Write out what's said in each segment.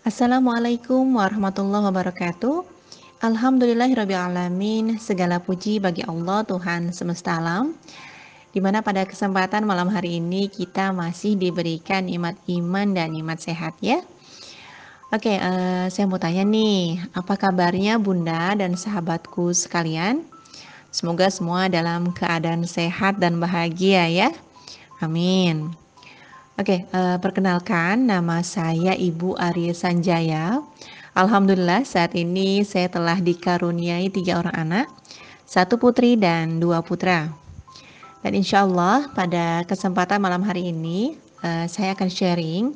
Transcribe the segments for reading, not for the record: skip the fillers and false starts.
Assalamualaikum warahmatullahi wabarakatuh. Alhamdulillahirabbil alamin. Segala puji bagi Allah Tuhan semesta alam, di mana pada kesempatan malam hari ini kita masih diberikan nikmat iman dan nikmat sehat ya. Oke, saya mau tanya nih, apa kabarnya Bunda dan sahabatku sekalian? Semoga semua dalam keadaan sehat dan bahagia ya. Amin. Oke, perkenalkan nama saya Ibu Arie Sanjaya. Alhamdulillah saat ini saya telah dikaruniai 3 orang anak, 1 putri dan 2 putra. Dan insya Allah pada kesempatan malam hari ini saya akan sharing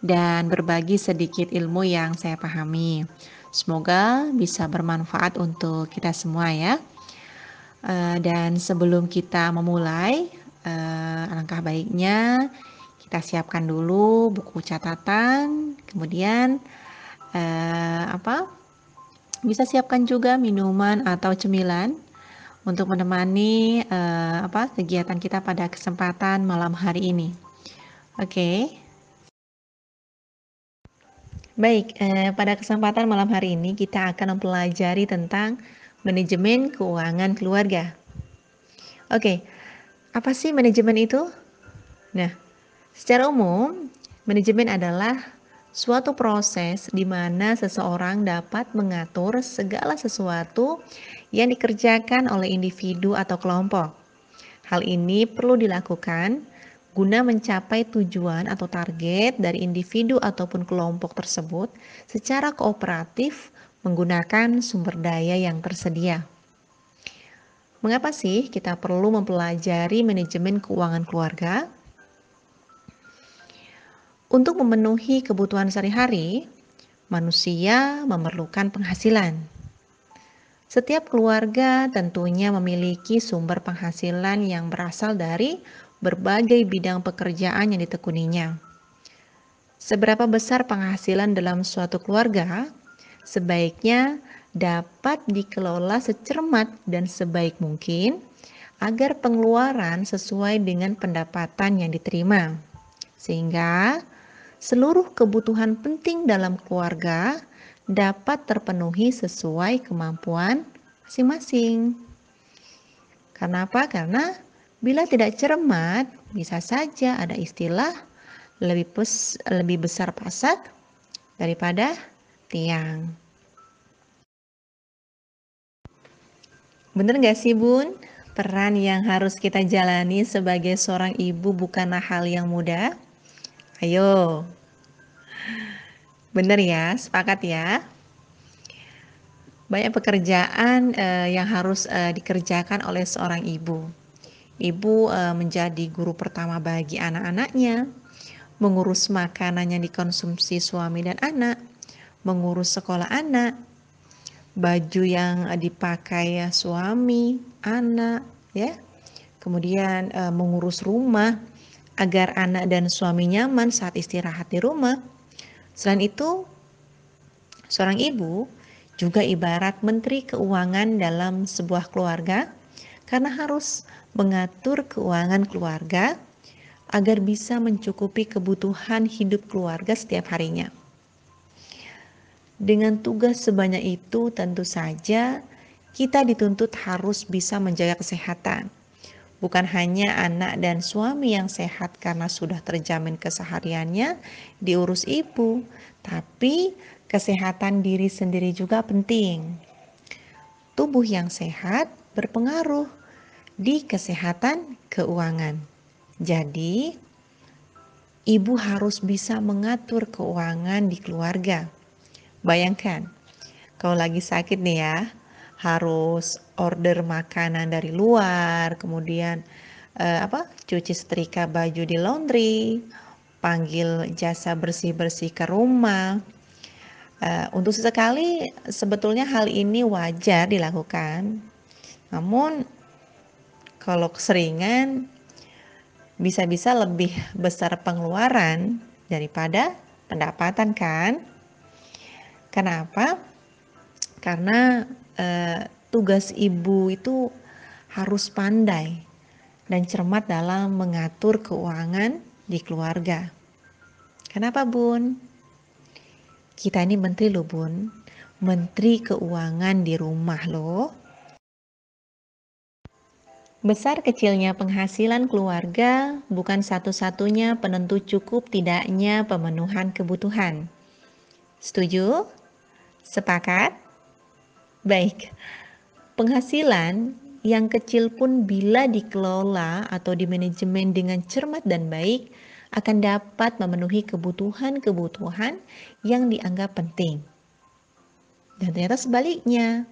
dan berbagi sedikit ilmu yang saya pahami. Semoga bisa bermanfaat untuk kita semua ya. Dan sebelum kita memulai, alangkah baiknya kita siapkan dulu buku catatan, kemudian bisa siapkan juga minuman atau cemilan untuk menemani kegiatan kita pada kesempatan malam hari ini. Oke. Baik, pada kesempatan malam hari ini kita akan mempelajari tentang manajemen keuangan keluarga. Oke, apa sih manajemen itu? Nah, secara umum, manajemen adalah suatu proses di mana seseorang dapat mengatur segala sesuatu yang dikerjakan oleh individu atau kelompok. Hal ini perlu dilakukan guna mencapai tujuan atau target dari individu ataupun kelompok tersebut secara kooperatif menggunakan sumber daya yang tersedia. Mengapa sih kita perlu mempelajari manajemen keuangan keluarga? Untuk memenuhi kebutuhan sehari-hari, manusia memerlukan penghasilan. Setiap keluarga tentunya memiliki sumber penghasilan yang berasal dari berbagai bidang pekerjaan yang ditekuninya. Seberapa besar penghasilan dalam suatu keluarga, sebaiknya dapat dikelola secermat dan sebaik mungkin agar pengeluaran sesuai dengan pendapatan yang diterima. Sehingga seluruh kebutuhan penting dalam keluarga dapat terpenuhi sesuai kemampuan masing-masing. Karena apa? Karena bila tidak cermat, bisa saja ada istilah lebih besar pasak daripada tiang. Bener gak sih Bun? Peran yang harus kita jalani sebagai seorang ibu bukanlah hal yang mudah. Ayo, bener ya, sepakat ya. Banyak pekerjaan yang harus dikerjakan oleh seorang ibu. Ibu menjadi guru pertama bagi anak-anaknya, mengurus makanan yang dikonsumsi suami dan anak, mengurus sekolah anak, baju yang dipakai suami, anak, ya. Kemudian mengurus rumah agar anak dan suami nyaman saat istirahat di rumah. Selain itu, seorang ibu juga ibarat menteri keuangan dalam sebuah keluarga karena harus mengatur keuangan keluarga agar bisa mencukupi kebutuhan hidup keluarga setiap harinya. Dengan tugas sebanyak itu tentu saja kita dituntut harus bisa menjaga kesehatan. Bukan hanya anak dan suami yang sehat karena sudah terjamin kesehariannya diurus ibu, tapi kesehatan diri sendiri juga penting. Tubuh yang sehat berpengaruh di kesehatan keuangan. Jadi, ibu harus bisa mengatur keuangan di keluarga. Bayangkan, kalau lagi sakit nih ya, harus order makanan dari luar, kemudian cuci setrika baju di laundry, panggil jasa bersih-bersih ke rumah. Untuk sesekali sebetulnya hal ini wajar dilakukan. Namun kalau keseringan bisa-bisa lebih besar pengeluaran daripada pendapatan kan? Kenapa? Karena tugas ibu itu harus pandai dan cermat dalam mengatur keuangan di keluarga. Kenapa Bun? Kita ini menteri loh Bun, menteri keuangan di rumah loh. Besar kecilnya penghasilan keluarga bukan satu-satunya penentu cukup tidaknya pemenuhan kebutuhan. Setuju? Sepakat? Baik. Penghasilan yang kecil pun bila dikelola atau dimanajemen dengan cermat dan baik akan dapat memenuhi kebutuhan-kebutuhan yang dianggap penting. Dan ternyata sebaliknya,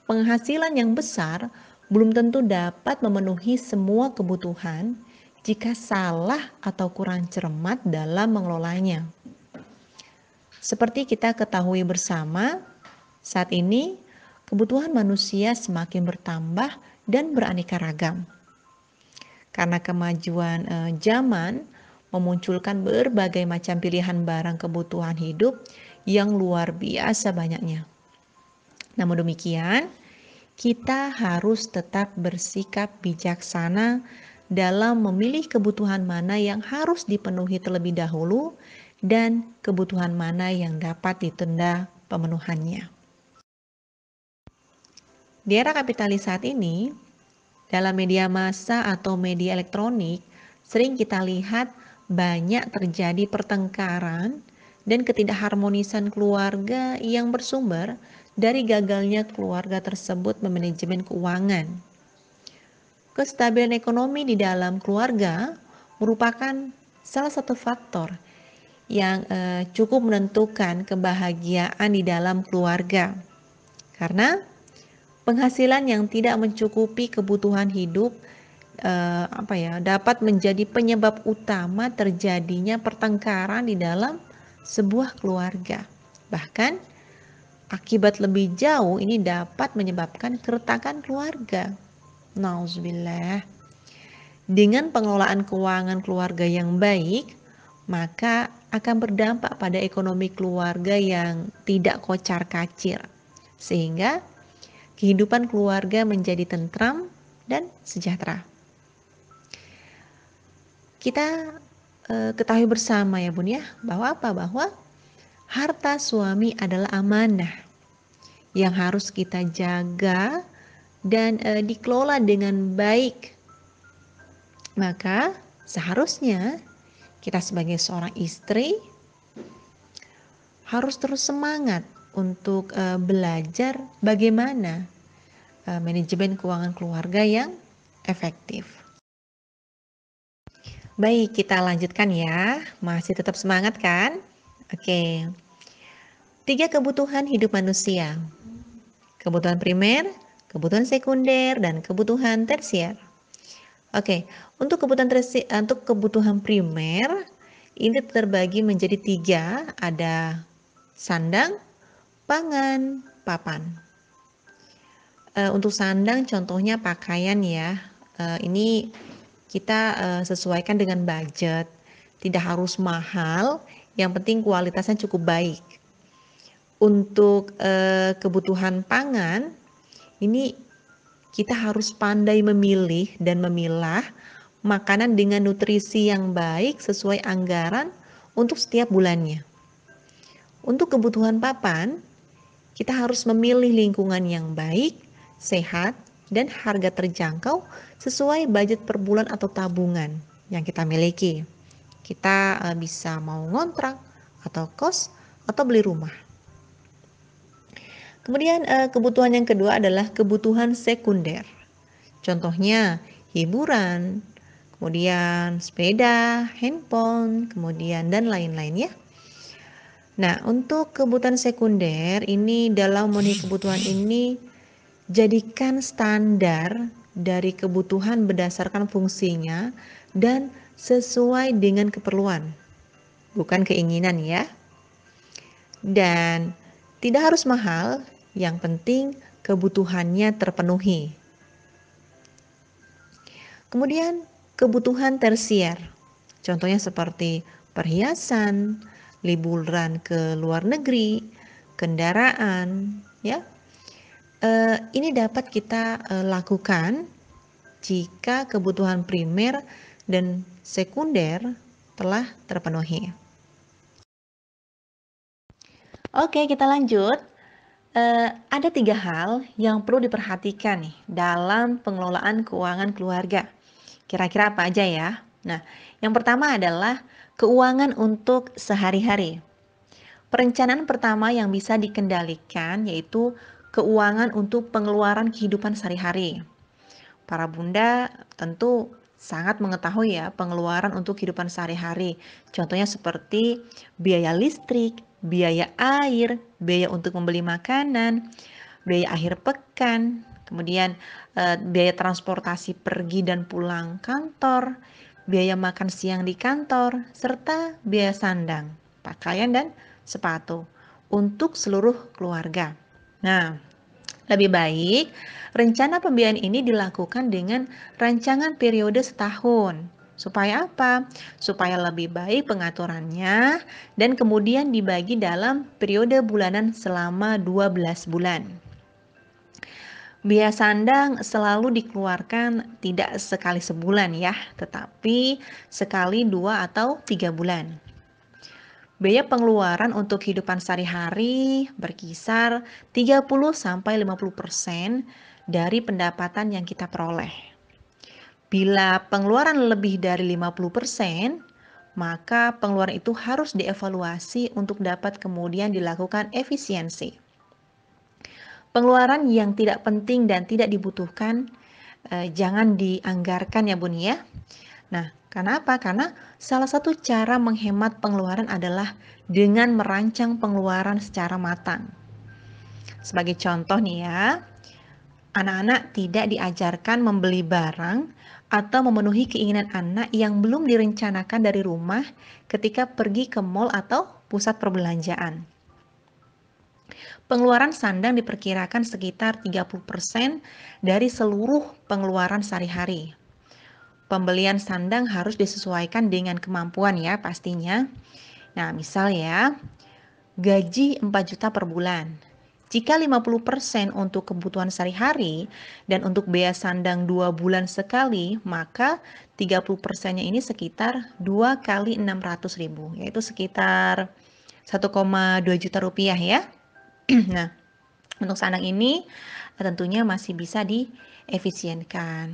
penghasilan yang besar belum tentu dapat memenuhi semua kebutuhan jika salah atau kurang cermat dalam mengelolanya. Seperti kita ketahui bersama, saat ini kebutuhan manusia semakin bertambah dan beraneka ragam. Karena kemajuan zaman memunculkan berbagai macam pilihan barang kebutuhan hidup yang luar biasa banyaknya. Namun demikian, kita harus tetap bersikap bijaksana dalam memilih kebutuhan mana yang harus dipenuhi terlebih dahulu dan kebutuhan mana yang dapat ditunda pemenuhannya. Di era kapitalis saat ini, dalam media massa atau media elektronik, sering kita lihat banyak terjadi pertengkaran dan ketidakharmonisan keluarga yang bersumber dari gagalnya keluarga tersebut memanajemen keuangan. Kestabilan ekonomi di dalam keluarga merupakan salah satu faktor yang cukup menentukan kebahagiaan di dalam keluarga. Karena penghasilan yang tidak mencukupi kebutuhan hidup dapat menjadi penyebab utama terjadinya pertengkaran di dalam sebuah keluarga. Bahkan akibat lebih jauh ini dapat menyebabkan keretakan keluarga. Nauzubillah. Dengan pengelolaan keuangan keluarga yang baik, maka akan berdampak pada ekonomi keluarga yang tidak kocar-kacir, sehingga kehidupan keluarga menjadi tentram dan sejahtera. Kita ketahui bersama ya Bun ya, bahwa harta suami adalah amanah yang harus kita jaga dan dikelola dengan baik. Maka seharusnya kita sebagai seorang istri harus terus semangat untuk belajar bagaimana manajemen keuangan keluarga yang efektif. Baik, kita lanjutkan ya. Masih tetap semangat kan? Oke. 3 kebutuhan hidup manusia. Kebutuhan primer, kebutuhan sekunder, dan kebutuhan tersier. Oke, untuk kebutuhan primer ini terbagi menjadi 3, ada sandang, pangan, papan. Untuk sandang contohnya pakaian ya. Ini kita sesuaikan dengan budget, tidak harus mahal, yang penting kualitasnya cukup baik. Untuk kebutuhan pangan, ini kita harus pandai memilih dan memilah makanan dengan nutrisi yang baik sesuai anggaran untuk setiap bulannya. Untuk kebutuhan papan, kita harus memilih lingkungan yang baik, sehat, dan harga terjangkau sesuai budget per bulan atau tabungan yang kita miliki. Kita bisa mau ngontrak atau kos atau beli rumah. Kemudian kebutuhan yang kedua adalah kebutuhan sekunder. Contohnya hiburan, kemudian sepeda, handphone, kemudian dan lain-lain ya. Nah, untuk kebutuhan sekunder ini dalam memenuhi kebutuhan ini jadikan standar dari kebutuhan berdasarkan fungsinya dan sesuai dengan keperluan, bukan keinginan ya. Dan tidak harus mahal, yang penting kebutuhannya terpenuhi. Kemudian kebutuhan tersier, contohnya seperti perhiasan, liburan ke luar negeri, kendaraan, ya. Ini dapat kita lakukan jika kebutuhan primer dan sekunder telah terpenuhi. Oke, kita lanjut. Ada 3 hal yang perlu diperhatikan nih dalam pengelolaan keuangan keluarga. Kira-kira apa aja ya? Nah, yang pertama adalah keuangan untuk sehari-hari. Perencanaan pertama yang bisa dikendalikan yaitu keuangan untuk pengeluaran kehidupan sehari-hari. Para bunda tentu sangat mengetahui ya pengeluaran untuk kehidupan sehari-hari. Contohnya seperti biaya listrik, biaya air, biaya untuk membeli makanan, biaya akhir pekan, kemudian biaya transportasi pergi dan pulang kantor, biaya makan siang di kantor, serta biaya sandang, pakaian dan sepatu untuk seluruh keluarga. Nah, lebih baik rencana pembiayaan ini dilakukan dengan rancangan periode setahun. Supaya apa? Supaya lebih baik pengaturannya dan kemudian dibagi dalam periode bulanan selama 12 bulan. Biaya sandang selalu dikeluarkan tidak sekali sebulan ya, tetapi sekali 2 atau 3 bulan. Biaya pengeluaran untuk kehidupan sehari-hari berkisar 30-50% dari pendapatan yang kita peroleh. Bila pengeluaran lebih dari 50%, maka pengeluaran itu harus dievaluasi untuk dapat kemudian dilakukan efisiensi. Pengeluaran yang tidak penting dan tidak dibutuhkan jangan dianggarkan ya Bun ya. Nah, karena apa? Karena salah satu cara menghemat pengeluaran adalah dengan merancang pengeluaran secara matang. Sebagai contoh nih ya, anak-anak tidak diajarkan membeli barang atau memenuhi keinginan anak yang belum direncanakan dari rumah ketika pergi ke mal atau pusat perbelanjaan. Pengeluaran sandang diperkirakan sekitar 30% dari seluruh pengeluaran sehari-hari. Pembelian sandang harus disesuaikan dengan kemampuan ya pastinya. Nah, misal ya, gaji 4 juta per bulan. Jika 50% untuk kebutuhan sehari-hari dan untuk biaya sandang 2 bulan sekali, maka 30%-nya ini sekitar 2 kali 600.000, yaitu sekitar 1,2 juta rupiah ya. Nah, untuk sandang ini tentunya masih bisa diefisienkan.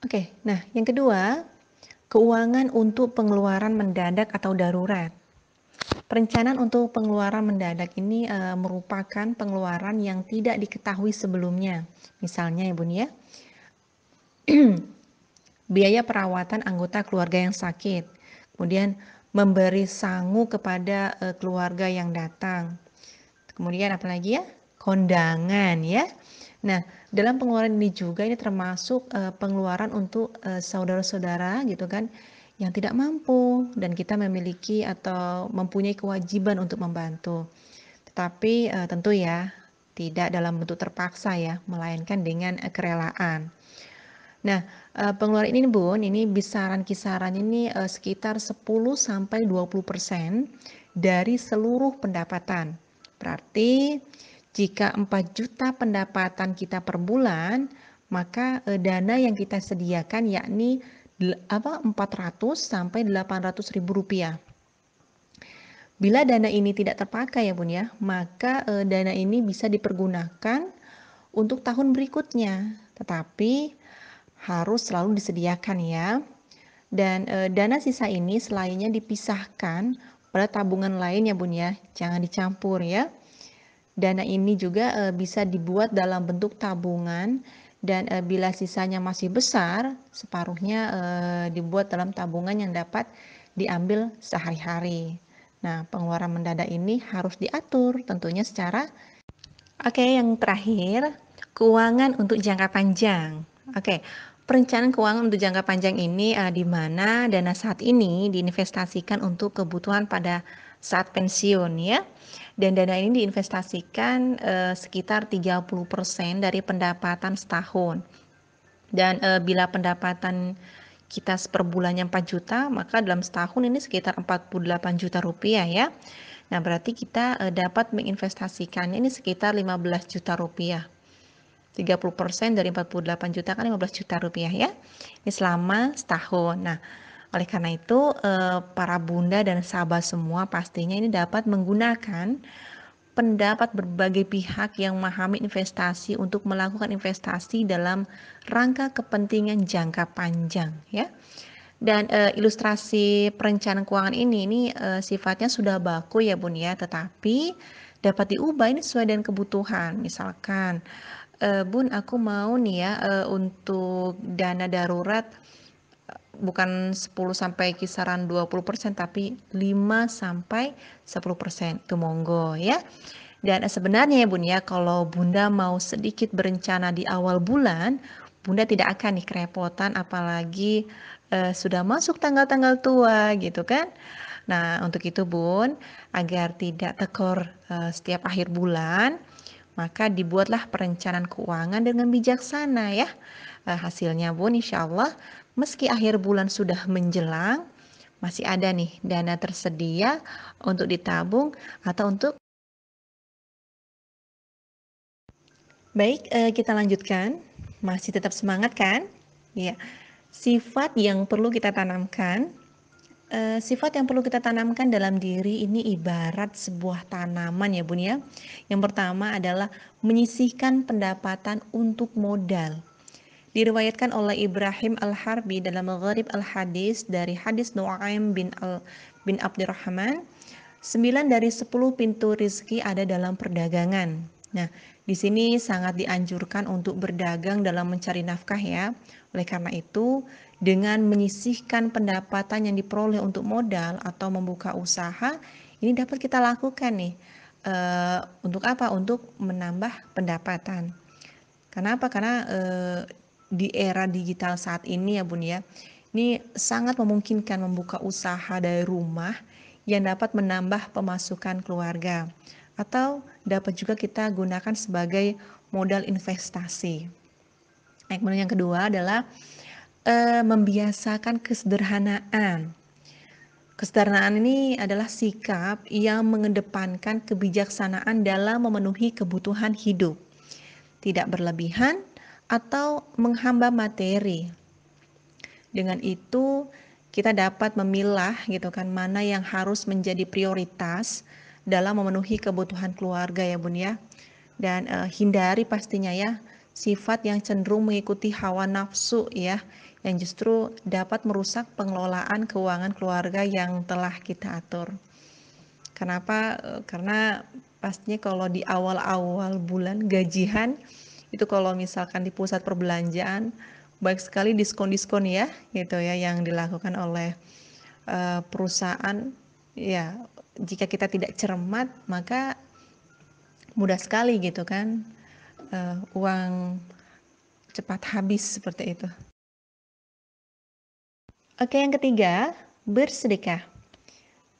Oke, nah yang kedua, keuangan untuk pengeluaran mendadak atau darurat. Perencanaan untuk pengeluaran mendadak ini merupakan pengeluaran yang tidak diketahui sebelumnya. Misalnya ya Bun ya, biaya perawatan anggota keluarga yang sakit, kemudian memberi sangu kepada keluarga yang datang, kemudian apalagi ya, kondangan ya. Nah, dalam pengeluaran ini juga ini termasuk pengeluaran untuk saudara-saudara gitu kan yang tidak mampu dan kita memiliki atau mempunyai kewajiban untuk membantu. Tetapi tentu ya tidak dalam bentuk terpaksa ya, melainkan dengan kerelaan. Nah, pengeluaran ini Bun, ini besaran kisaran ini sekitar 10-20% dari seluruh pendapatan. Berarti jika 4 juta pendapatan kita per bulan, maka dana yang kita sediakan yakni 400 sampai 800 ribu rupiah. Bila dana ini tidak terpakai ya Bun ya, maka dana ini bisa dipergunakan untuk tahun berikutnya. Tetapi harus selalu disediakan ya. Dan dana sisa ini selainnya dipisahkan pada tabungan lain ya Bun ya. Jangan dicampur ya. Dana ini juga bisa dibuat dalam bentuk tabungan dan bila sisanya masih besar, separuhnya dibuat dalam tabungan yang dapat diambil sehari-hari. Nah, pengeluaran mendadak ini harus diatur tentunya secara. Oke, yang terakhir, keuangan untuk jangka panjang. Oke, perencanaan keuangan untuk jangka panjang ini di mana dana saat ini diinvestasikan untuk kebutuhan pada saat pensiun ya. Dan dana ini diinvestasikan sekitar 30% dari pendapatan setahun. Dan bila pendapatan kita per bulannya 4 juta, maka dalam setahun ini sekitar 48 juta rupiah ya. Nah, berarti kita dapat menginvestasikannya ini sekitar 15 juta rupiah. 30% dari 48 juta kan 15 juta rupiah ya. Ini selama setahun. Nah, oleh karena itu para bunda dan sahabat semua pastinya ini dapat menggunakan pendapat berbagai pihak yang memahami investasi untuk melakukan investasi dalam rangka kepentingan jangka panjang ya. Dan ilustrasi perencanaan keuangan ini sifatnya sudah baku ya Bun ya, tetapi dapat diubah ini sesuai dengan kebutuhan. Misalkan Bun, aku mau nih ya untuk dana darurat bukan 10 sampai kisaran 20% tapi 5 sampai 10%. Itu monggo ya. Dan sebenarnya ya Bun ya, kalau Bunda mau sedikit berencana di awal bulan, Bunda tidak akan nih kerepotan apalagi sudah masuk tanggal-tanggal tua gitu kan. Nah, untuk itu Bun, agar tidak tekor setiap akhir bulan, maka dibuatlah perencanaan keuangan dengan bijaksana ya. Hasilnya Bun, insya Allah meski akhir bulan sudah menjelang, masih ada nih dana tersedia untuk ditabung atau untuk. Baik, kita lanjutkan. Masih tetap semangat kan? Ya. Sifat yang perlu kita tanamkan. Sifat yang perlu kita tanamkan dalam diri ini ibarat sebuah tanaman ya Bun ya. Yang pertama adalah menyisihkan pendapatan untuk modal. Diriwayatkan oleh Ibrahim Al-Harbi dalam Gharib Al-Hadis dari hadis Nu'aim bin Abdurrahman, 9 dari 10 pintu rizki ada dalam perdagangan. Nah, di sini sangat dianjurkan untuk berdagang dalam mencari nafkah ya. Oleh karena itu, dengan menyisihkan pendapatan yang diperoleh untuk modal atau membuka usaha, ini dapat kita lakukan nih. Untuk apa? Untuk menambah pendapatan. Kenapa? Karena di era digital saat ini ya Bun ya, ini sangat memungkinkan membuka usaha dari rumah yang dapat menambah pemasukan keluarga atau dapat juga kita gunakan sebagai modal investasi. Kemudian yang kedua adalah membiasakan kesederhanaan. Kesederhanaan ini adalah sikap yang mengedepankan kebijaksanaan dalam memenuhi kebutuhan hidup, tidak berlebihan atau menghamba materi. Dengan itu kita dapat memilah gitu kan mana yang harus menjadi prioritas dalam memenuhi kebutuhan keluarga ya Bun ya. Dan hindari pastinya ya sifat yang cenderung mengikuti hawa nafsu ya, yang justru dapat merusak pengelolaan keuangan keluarga yang telah kita atur. Kenapa? Karena pastinya kalau di awal-awal bulan gajian itu kalau misalkan di pusat perbelanjaan baik sekali diskon-diskon ya gitu ya yang dilakukan oleh perusahaan ya. Jika kita tidak cermat maka mudah sekali gitu kan uang cepat habis seperti itu. Oke, yang ketiga, bersedekah.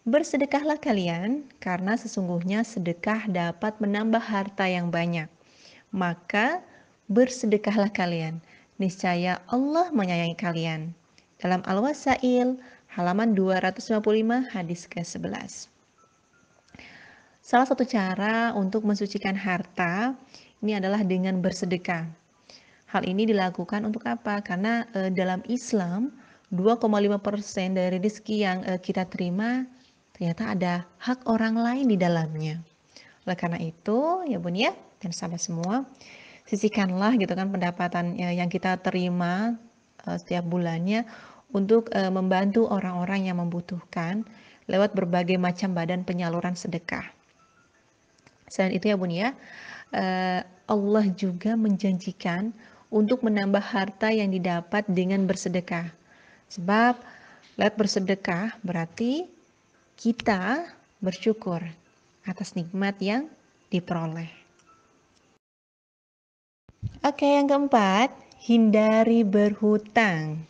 Bersedekahlah kalian, karena sesungguhnya sedekah dapat menambah harta yang banyak. Maka bersedekahlah kalian, niscaya Allah menyayangi kalian. Dalam Al-Wasail, halaman 255, hadis ke-11. Salah satu cara untuk mensucikan harta ini adalah dengan bersedekah. Hal ini dilakukan untuk apa? Karena dalam Islam 2,5% dari rezeki yang kita terima ternyata ada hak orang lain di dalamnya. Oleh karena itu, ya Bun ya, dan sahabat semua, sisihkanlah gitu kan pendapatan yang kita terima setiap bulannya untuk membantu orang-orang yang membutuhkan lewat berbagai macam badan penyaluran sedekah. Selain itu ya Bun ya, Allah juga menjanjikan untuk menambah harta yang didapat dengan bersedekah. Sebab lewat bersedekah berarti kita bersyukur atas nikmat yang diperoleh. Oke, yang keempat, hindari berhutang.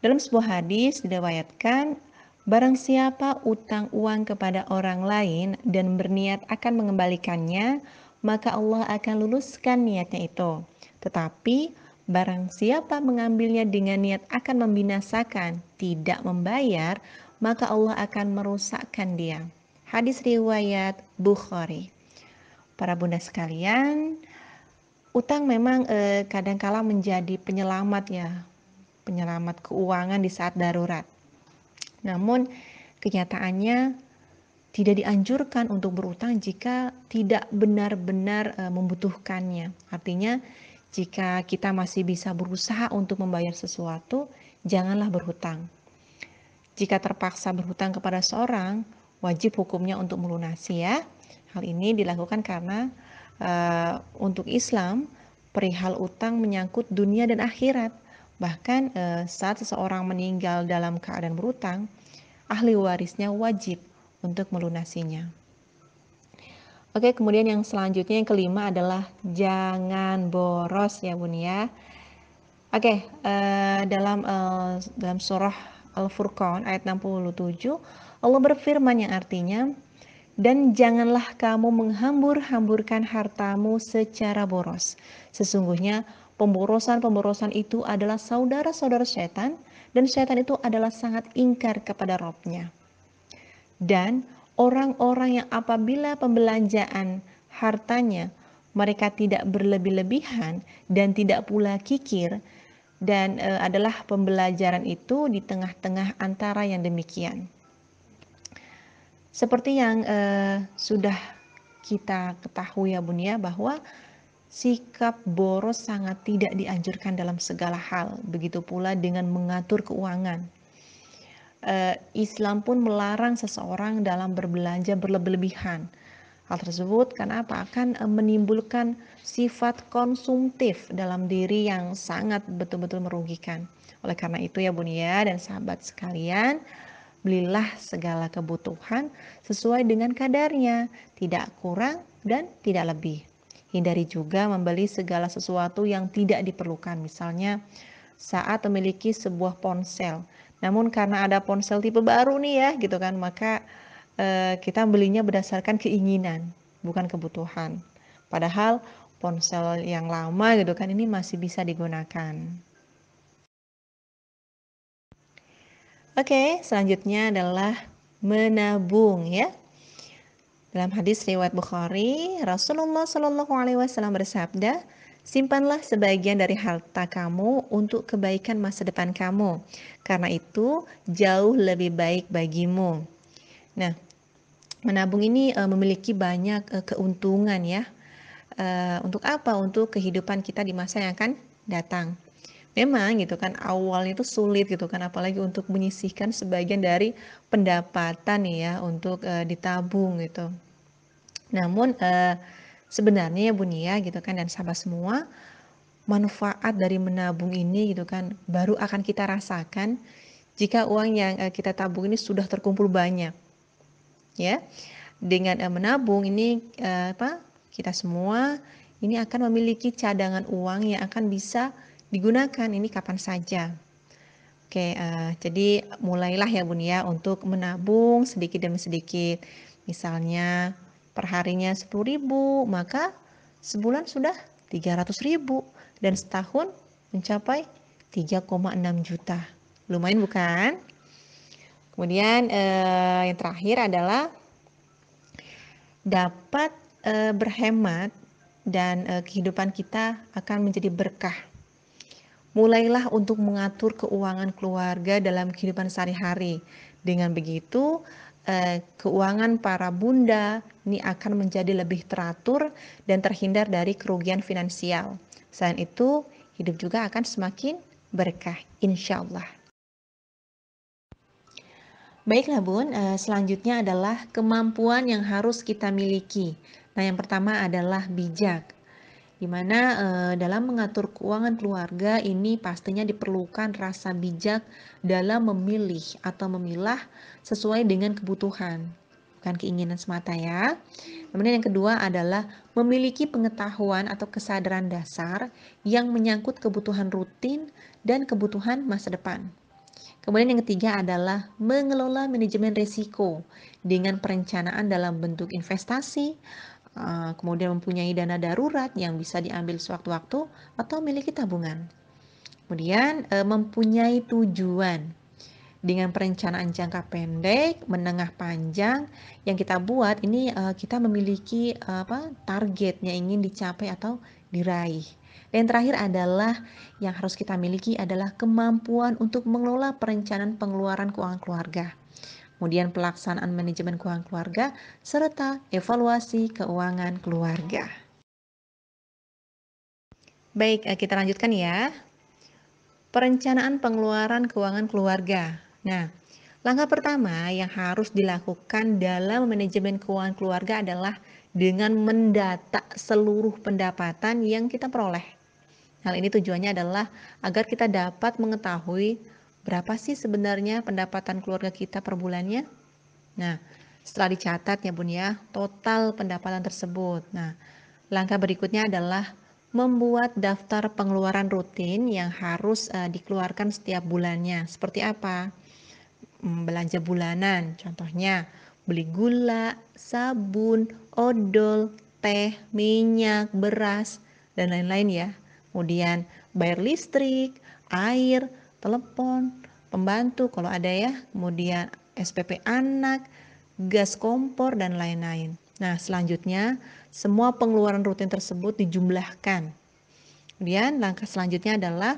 Dalam sebuah hadis diriwayatkan, barang siapa utang uang kepada orang lain dan berniat akan mengembalikannya, maka Allah akan luluskan niatnya itu. Tetapi barang siapa mengambilnya dengan niat akan membinasakan, tidak membayar, maka Allah akan merusakkan dia. Hadis riwayat Bukhari. Para bunda sekalian, Utang memang kadangkala menjadi penyelamat ya, penyelamat keuangan di saat darurat. Namun kenyataannya tidak dianjurkan untuk berutang jika tidak benar-benar membutuhkannya. Artinya jika kita masih bisa berusaha untuk membayar sesuatu, janganlah berhutang. Jika terpaksa berhutang kepada seorang, wajib hukumnya untuk melunasi ya. Hal ini dilakukan karena untuk Islam perihal utang menyangkut dunia dan akhirat. Bahkan saat seseorang meninggal dalam keadaan berutang, ahli warisnya wajib untuk melunasinya. Oke, kemudian yang selanjutnya yang kelima adalah jangan boros ya Bun ya. Oke, dalam surah Al-Furqan ayat 67 Allah berfirman yang artinya, dan janganlah kamu menghambur-hamburkan hartamu secara boros. Sesungguhnya pemborosan-pemborosan itu adalah saudara-saudara setan, dan setan itu adalah sangat ingkar kepada Rabb-nya. Dan orang-orang yang apabila pembelanjaan hartanya mereka tidak berlebih-lebihan dan tidak pula kikir, dan adalah pembelajaran itu di tengah-tengah antara yang demikian. Seperti yang sudah kita ketahui ya Bun ya, bahwa sikap boros sangat tidak dianjurkan dalam segala hal. Begitu pula dengan mengatur keuangan. Islam pun melarang seseorang dalam berbelanja berlebih-lebihan. Hal tersebut karena apa? Akan menimbulkan sifat konsumtif dalam diri yang sangat betul-betul merugikan. Oleh karena itu ya Bun ya dan sahabat sekalian, belilah segala kebutuhan sesuai dengan kadarnya, tidak kurang dan tidak lebih. Hindari juga membeli segala sesuatu yang tidak diperlukan. Misalnya saat memiliki sebuah ponsel, namun karena ada ponsel tipe baru nih ya gitu kan, maka kita belinya berdasarkan keinginan, bukan kebutuhan. Padahal ponsel yang lama gitu kan ini masih bisa digunakan. Oke, selanjutnya adalah menabung ya. Dalam hadis riwayat Bukhari, Rasulullah Shallallahu Alaihi Wasallam bersabda, simpanlah sebagian dari harta kamu untuk kebaikan masa depan kamu, karena itu jauh lebih baik bagimu. Nah, menabung ini memiliki banyak keuntungan ya. Untuk apa? Untuk kehidupan kita di masa yang akan datang. Memang gitu kan awalnya itu sulit gitu kan, apalagi untuk menyisihkan sebagian dari pendapatan nih ya untuk ditabung gitu. Namun sebenarnya ya Bun ya gitu kan dan sahabat semua, manfaat dari menabung ini gitu kan baru akan kita rasakan jika uang yang kita tabung ini sudah terkumpul banyak. Ya. Dengan menabung ini kita semua ini akan memiliki cadangan uang yang akan bisa digunakan ini kapan saja. Oke, jadi mulailah ya Bun ya untuk menabung sedikit demi sedikit. Misalnya perharinya 10.000, maka sebulan sudah 300.000 dan setahun mencapai 3,6 juta. Lumayan bukan? Kemudian yang terakhir adalah dapat berhemat dan kehidupan kita akan menjadi berkah. Mulailah untuk mengatur keuangan keluarga dalam kehidupan sehari-hari. Dengan begitu, keuangan para bunda ini akan menjadi lebih teratur dan terhindar dari kerugian finansial. Selain itu, hidup juga akan semakin berkah, insya Allah. Baiklah Bun, selanjutnya adalah kemampuan yang harus kita miliki. Nah, yang pertama adalah bijak. Di mana dalam mengatur keuangan keluarga ini pastinya diperlukan rasa bijak dalam memilih atau memilah sesuai dengan kebutuhan, bukan keinginan semata ya. Kemudian yang kedua adalah memiliki pengetahuan atau kesadaran dasar yang menyangkut kebutuhan rutin dan kebutuhan masa depan. Kemudian yang ketiga adalah mengelola manajemen risiko dengan perencanaan dalam bentuk investasi, kemudian mempunyai dana darurat yang bisa diambil sewaktu-waktu atau memiliki tabungan. Kemudian mempunyai tujuan dengan perencanaan jangka pendek, menengah, panjang yang kita buat ini kita memiliki target yang ingin dicapai atau diraih. Dan terakhir adalah yang harus kita miliki adalah kemampuan untuk mengelola perencanaan pengeluaran keuangan keluarga. Kemudian pelaksanaan manajemen keuangan keluarga serta evaluasi keuangan keluarga. Baik, kita lanjutkan ya. Perencanaan pengeluaran keuangan keluarga. Nah, langkah pertama yang harus dilakukan dalam manajemen keuangan keluarga adalah dengan mendata seluruh pendapatan yang kita peroleh. Hal ini tujuannya adalah agar kita dapat mengetahui berapa sih sebenarnya pendapatan keluarga kita per bulannya. Nah, setelah dicatat ya Bun ya, total pendapatan tersebut. Nah, langkah berikutnya adalah membuat daftar pengeluaran rutin yang harus dikeluarkan setiap bulannya. Seperti apa? Belanja bulanan, contohnya beli gula, sabun, odol, teh, minyak, beras, dan lain-lain ya. Kemudian bayar listrik, air, telepon, pembantu kalau ada ya, kemudian SPP anak, gas kompor, dan lain-lain. Nah, selanjutnya semua pengeluaran rutin tersebut dijumlahkan. Kemudian langkah selanjutnya adalah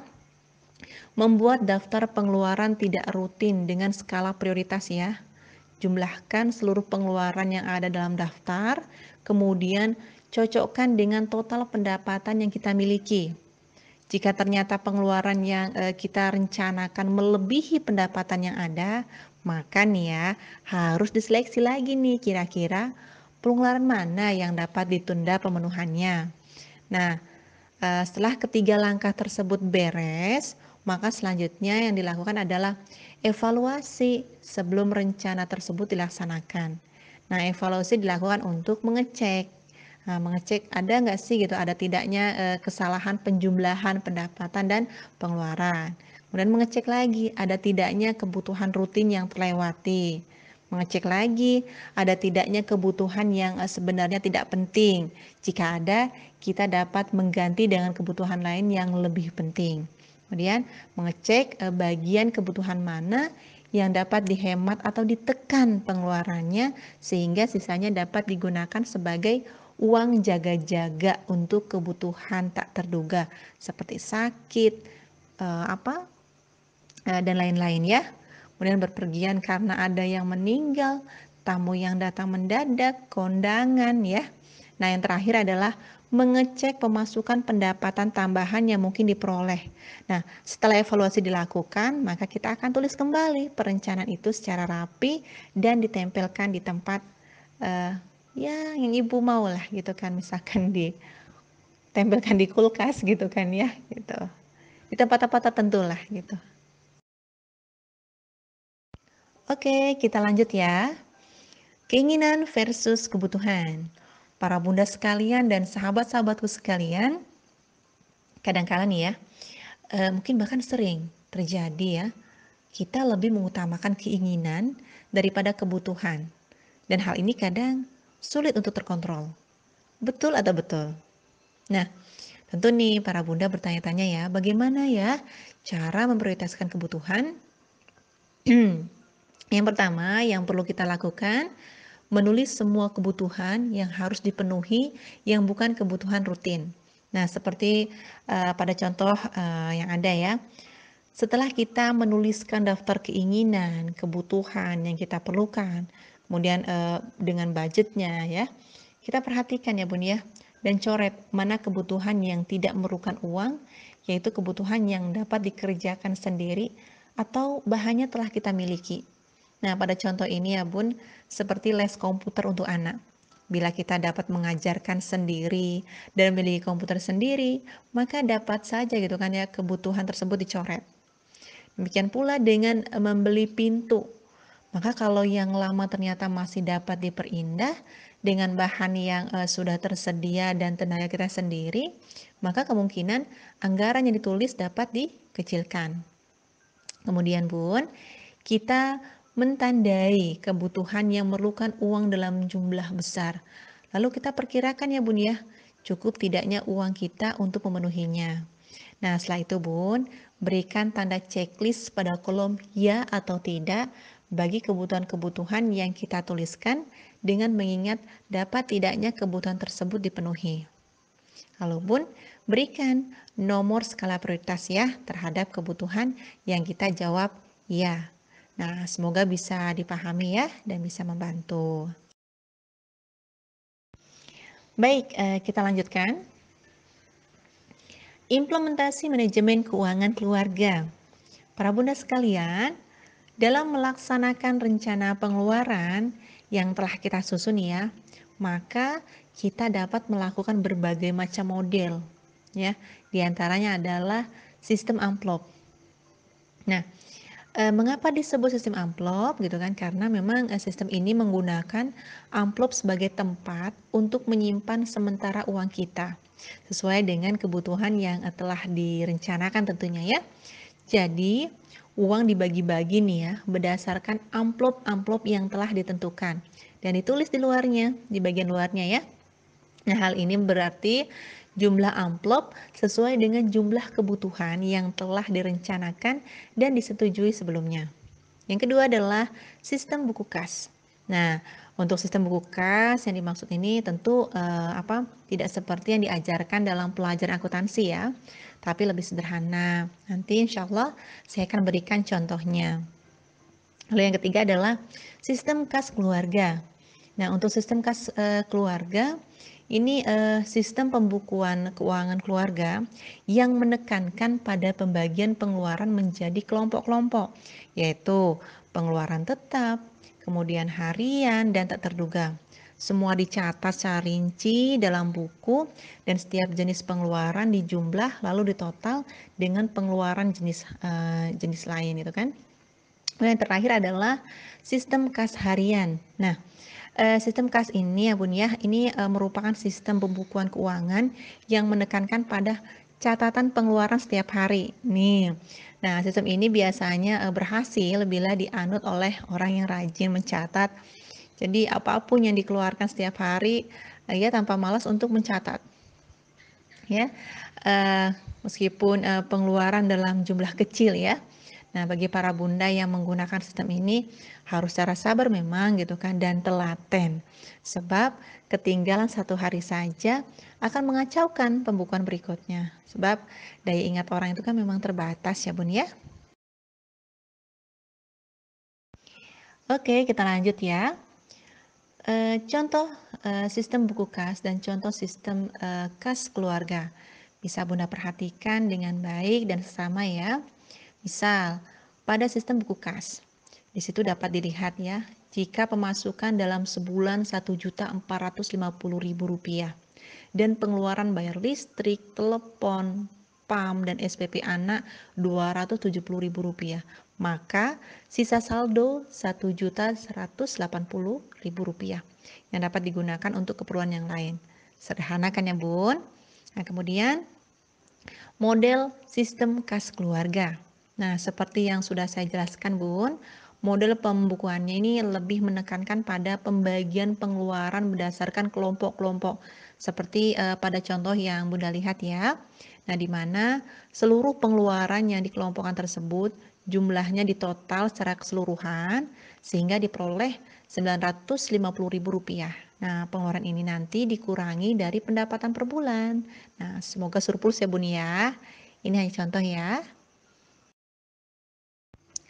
membuat daftar pengeluaran tidak rutin dengan skala prioritas ya. Jumlahkan seluruh pengeluaran yang ada dalam daftar, kemudian cocokkan dengan total pendapatan yang kita miliki. Jika ternyata pengeluaran yang kita rencanakan melebihi pendapatan yang ada, maka nih ya harus diseleksi lagi nih kira-kira pengeluaran mana yang dapat ditunda pemenuhannya. Nah, setelah ketiga langkah tersebut beres, maka selanjutnya yang dilakukan adalah evaluasi sebelum rencana tersebut dilaksanakan. Nah, evaluasi dilakukan untuk mengecek. Nah, mengecek ada nggak sih gitu, ada tidaknya kesalahan penjumlahan pendapatan dan pengeluaran. Kemudian mengecek lagi ada tidaknya kebutuhan rutin yang terlewati. Mengecek lagi ada tidaknya kebutuhan yang sebenarnya tidak penting. Jika ada, kita dapat mengganti dengan kebutuhan lain yang lebih penting. Kemudian mengecek bagian kebutuhan mana yang dapat dihemat atau ditekan pengeluarannya sehingga sisanya dapat digunakan sebagai uang jaga-jaga untuk kebutuhan tak terduga seperti sakit, dan lain-lain ya. Kemudian berpergian karena ada yang meninggal, tamu yang datang mendadak, kondangan ya. Nah, yang terakhir adalah mengecek pemasukan pendapatan tambahan yang mungkin diperoleh. Nah, setelah evaluasi dilakukan, maka kita akan tulis kembali perencanaan itu secara rapi dan ditempelkan di tempat ya yang ibu mau lah gitu kan, misalkan ditempelkan di kulkas gitu kan ya, gitu. Di tempat-tempat tertentu lah gitu. Oke, kita lanjut ya. Keinginan versus kebutuhan. Para bunda sekalian dan sahabat-sahabatku sekalian, kadang-kala nih ya, mungkin bahkan sering terjadi ya, kita lebih mengutamakan keinginan daripada kebutuhan. Dan hal ini kadang sulit untuk terkontrol. Betul atau betul? Nah, tentu nih para bunda bertanya-tanya ya, bagaimana ya cara memprioritaskan kebutuhan? Yang pertama yang perlu kita lakukan, menulis semua kebutuhan yang harus dipenuhi yang bukan kebutuhan rutin. Nah, seperti pada contoh yang ada ya. Setelah kita menuliskan daftar keinginan, kebutuhan yang kita perlukan, kemudian dengan budgetnya ya, kita perhatikan ya Bun ya, dan coret mana kebutuhan yang tidak memerlukan uang, yaitu kebutuhan yang dapat dikerjakan sendiri atau bahannya telah kita miliki. Nah, pada contoh ini ya Bun, seperti les komputer untuk anak. Bila kita dapat mengajarkan sendiri dan memiliki komputer sendiri, maka dapat saja gitu kan ya kebutuhan tersebut dicoret. Demikian pula dengan membeli pintu. Maka kalau yang lama ternyata masih dapat diperindah dengan bahan yang sudah tersedia dan tenaga kita sendiri, maka kemungkinan anggaran yang ditulis dapat dikecilkan. Kemudian Bun, kita mentandai kebutuhan yang memerlukan uang dalam jumlah besar. Lalu kita perkirakan ya Bun ya, cukup tidaknya uang kita untuk memenuhinya. Nah, setelah itu Bun, berikan tanda checklist pada kolom ya atau tidak bagi kebutuhan-kebutuhan yang kita tuliskan dengan mengingat dapat tidaknya kebutuhan tersebut dipenuhi. Lalu Bun, berikan nomor skala prioritas ya terhadap kebutuhan yang kita jawab ya. Nah, semoga bisa dipahami ya dan bisa membantu. Baik, kita lanjutkan. Implementasi manajemen keuangan keluarga. Para bunda sekalian, dalam melaksanakan rencana pengeluaran yang telah kita susun ya, maka kita dapat melakukan berbagai macam model ya. Di antaranya adalah sistem amplop. Nah, mengapa disebut sistem amplop gitu kan? Karena memang sistem ini menggunakan amplop sebagai tempat untuk menyimpan sementara uang kita sesuai dengan kebutuhan yang telah direncanakan tentunya ya. Jadi, uang dibagi-bagi nih ya berdasarkan amplop-amplop yang telah ditentukan dan ditulis di luarnya, di bagian luarnya ya. Nah, hal ini berarti jumlah amplop sesuai dengan jumlah kebutuhan yang telah direncanakan dan disetujui sebelumnya. Yang kedua adalah sistem buku kas. Nah, untuk sistem buku kas yang dimaksud ini tentu tidak seperti yang diajarkan dalam pelajaran akuntansi ya, tapi lebih sederhana. Nanti insya Allah saya akan berikan contohnya. Lalu yang ketiga adalah sistem kas keluarga. Nah, untuk sistem kas keluarga ini sistem pembukuan keuangan keluarga yang menekankan pada pembagian pengeluaran menjadi kelompok-kelompok, yaitu pengeluaran tetap, kemudian harian, dan tak terduga. Semua dicatat secara rinci dalam buku dan setiap jenis pengeluaran dijumlah lalu ditotal dengan pengeluaran jenis lain itu kan. Yang terakhir adalah sistem kas harian. Nah, sistem kas ini ya Bun ya, ini merupakan sistem pembukuan keuangan yang menekankan pada catatan pengeluaran setiap hari. Nih, nah sistem ini biasanya berhasil bila dianut oleh orang yang rajin mencatat. Jadi apapun yang dikeluarkan setiap hari, ya tanpa malas untuk mencatat. Ya, meskipun pengeluaran dalam jumlah kecil ya. Nah, bagi para bunda yang menggunakan sistem ini harus secara sabar memang gitu kan dan telaten. Sebab ketinggalan satu hari saja akan mengacaukan pembukuan berikutnya. Sebab daya ingat orang itu kan memang terbatas ya Bun ya. Oke, kita lanjut ya. Contoh sistem buku kas dan contoh sistem kas keluarga. Bisa Bunda perhatikan dengan baik dan sesama ya. Misal, pada sistem buku kas, di situ dapat dilihat ya, jika pemasukan dalam sebulan Rp1.450.000 dan pengeluaran bayar listrik, telepon, PAM, dan SPP anak Rp270.000, maka sisa saldo Rp1.180.000 yang dapat digunakan untuk keperluan yang lain. Sederhana kan ya Bun? Nah, kemudian model sistem kas keluarga. Nah, seperti yang sudah saya jelaskan Bun, model pembukuannya ini lebih menekankan pada pembagian pengeluaran berdasarkan kelompok-kelompok. Seperti pada contoh yang Bunda lihat ya. Nah, di mana seluruh pengeluaran yang dikelompokkan tersebut jumlahnya ditotal secara keseluruhan sehingga diperoleh Rp950.000. Nah, pengeluaran ini nanti dikurangi dari pendapatan per bulan. Nah, semoga surplus ya Bun ya. Ini hanya contoh ya.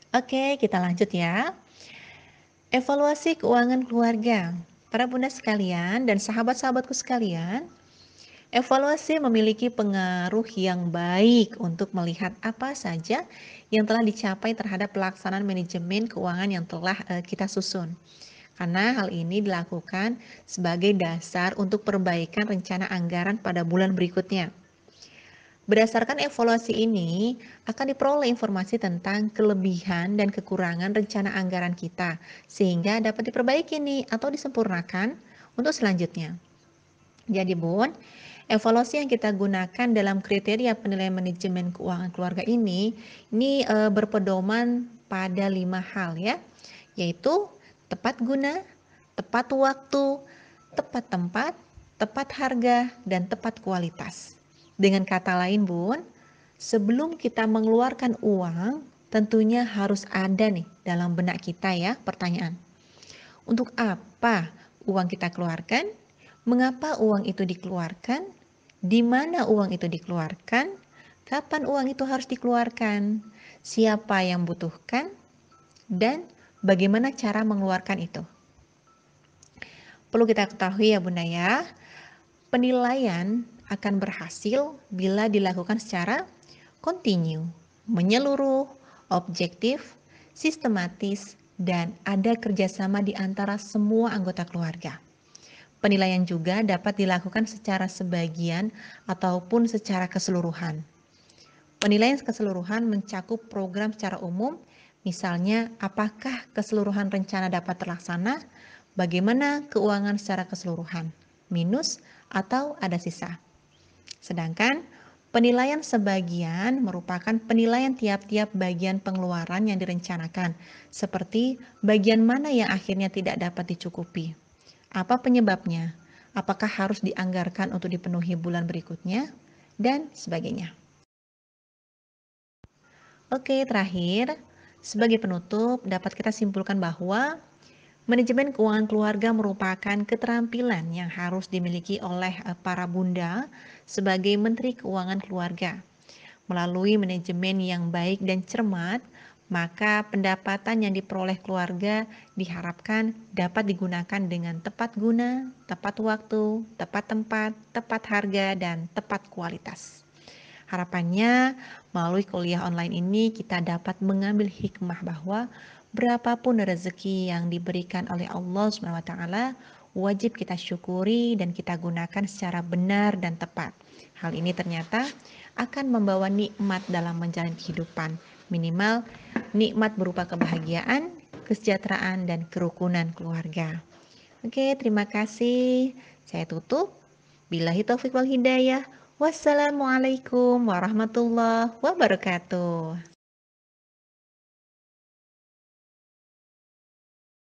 Oke, kita lanjut ya. Evaluasi keuangan keluarga. Para bunda sekalian dan sahabat-sahabatku sekalian, evaluasi memiliki pengaruh yang baik untuk melihat apa saja yang telah dicapai terhadap pelaksanaan manajemen keuangan yang telah kita susun. Karena hal ini dilakukan sebagai dasar untuk perbaikan rencana anggaran pada bulan berikutnya. Berdasarkan evaluasi ini, akan diperoleh informasi tentang kelebihan dan kekurangan rencana anggaran kita, sehingga dapat diperbaiki nih atau disempurnakan untuk selanjutnya. Jadi Bun, evaluasi yang kita gunakan dalam kriteria penilaian manajemen keuangan keluarga ini berpedoman pada 5 hal ya, yaitu tepat guna, tepat waktu, tepat tempat, tepat harga, dan tepat kualitas. Dengan kata lain Bun, sebelum kita mengeluarkan uang, tentunya harus ada nih dalam benak kita ya pertanyaan. Untuk apa uang kita keluarkan? Mengapa uang itu dikeluarkan? Di mana uang itu dikeluarkan, kapan uang itu harus dikeluarkan, siapa yang butuhkan, dan bagaimana cara mengeluarkan itu. Perlu kita ketahui ya Bunda ya, penilaian akan berhasil bila dilakukan secara kontinu, menyeluruh, objektif, sistematis, dan ada kerjasama di antara semua anggota keluarga. Penilaian juga dapat dilakukan secara sebagian ataupun secara keseluruhan. Penilaian keseluruhan mencakup program secara umum, misalnya apakah keseluruhan rencana dapat terlaksana, bagaimana keuangan secara keseluruhan, minus atau ada sisa. Sedangkan penilaian sebagian merupakan penilaian tiap-tiap bagian pengeluaran yang direncanakan, seperti bagian mana yang akhirnya tidak dapat dicukupi. Apa penyebabnya? Apakah harus dianggarkan untuk dipenuhi bulan berikutnya? Dan sebagainya. Oke, terakhir, sebagai penutup dapat kita simpulkan bahwa manajemen keuangan keluarga merupakan keterampilan yang harus dimiliki oleh para bunda sebagai menteri keuangan keluarga. Melalui manajemen yang baik dan cermat, maka pendapatan yang diperoleh keluarga diharapkan dapat digunakan dengan tepat guna, tepat waktu, tepat tempat, tepat harga, dan tepat kualitas. Harapannya melalui kuliah online ini kita dapat mengambil hikmah bahwa berapapun rezeki yang diberikan oleh Allah SWT wajib kita syukuri dan kita gunakan secara benar dan tepat. Hal ini ternyata akan membawa nikmat dalam menjalani kehidupan, minimal nikmat berupa kebahagiaan, kesejahteraan, dan kerukunan keluarga. Oke, terima kasih. Saya tutup. Billahi taufiq wal hidayah. Wassalamualaikum warahmatullahi wabarakatuh.